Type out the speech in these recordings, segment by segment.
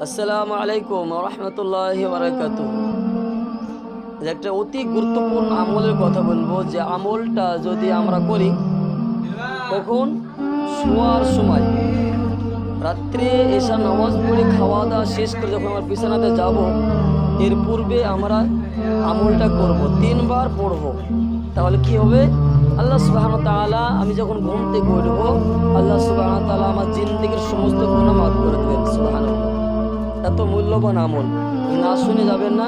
আসসালামু আলাইকুম রহমতুল্লাহি বারাকাতুহু। একটা অতি গুরুত্বপূর্ণ আমলের কথা বলবো, যে আমলটা যদি আমরা করি কখন, শোয়ার সময়, রাত্রে এসা নামাজ পড়ে খাওয়া দাওয়া শেষ করে যখন আমরা বিছানাতে যাব, এর পূর্বে আমরা আমলটা করব, 3 বার পড়ব। তাহলে কি হবে? আল্লাহ সুবহানাহু ওয়া তাআলা, আমি যখন ঘুম থেকে উঠব, আল্লাহ সুবহানাহু ওয়া তাআলা আমার জিন্দেগীর সমস্ত গুনাহ মাফ করে দেবেন। সুবহানাল্লাহ, এত মূল্যবান আমল, না শুনে যাবেন না।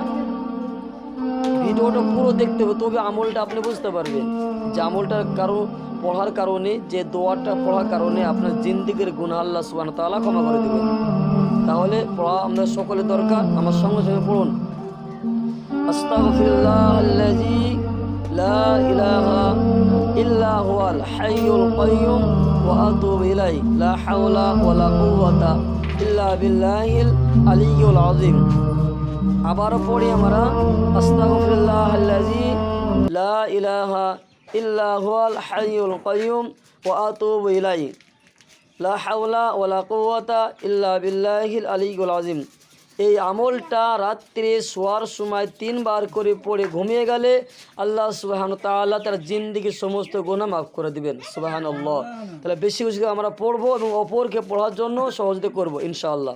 ভিডিওটা পুরো দেখতে হবে, তবে আমলটা আপনি বুঝতে পারবেন যে আমলটার পড়ার কারণে, যে দোয়াটা পড়ার কারণে আপনার জিন্দেগীর গুনাহ আল্লাহ সুবহানাহু ওয়া তাআলা ক্ষমা করে দেবেন। তাহলে পড়া আমাদের সকলের দরকার। আমার সঙ্গে সঙ্গে পড়ুন, আস্তাগফিরুল্লাহাল্লাযী লা ইলাহা ইল্লা হুয়াল হাইয়ুল কাইয়্যুম ওয়া আতুবু ইলাইহি, লা হাওলা ওয়ালা কুওয়াতা ইল্লা বিল্লাহিল আলিয়্যিল আযীম। আবারও পড়ি আমরা, আস্তাগফিরুল্লাহাল্লাযী লা ইলাহা ইল্লা হুয়াল হাইয়ুল কাইয়্যুম ওয়া আতুবু ইলাইহি, লা হাওলা ওয়ালা কুওয়াতা ইল্লা বিল্লাহিল আলিয়্যিল আযীম। এই আমলটা রাত্রে শোয়ার সময় 3 বার করে পড়ে ঘুমিয়ে গেলে আল্লাহ সুবহানাহু ওয়া তাআলা তার জিন্দেগীর সমস্ত গুনাহ মাফ করে দিবেন। সুবহানাল্লাহ। তাহলে বেশি বেশি করে আমরা পড়বো এবং অপরকে পড়ার জন্য সহযোগিতা করবো ইনশাআল্লাহ।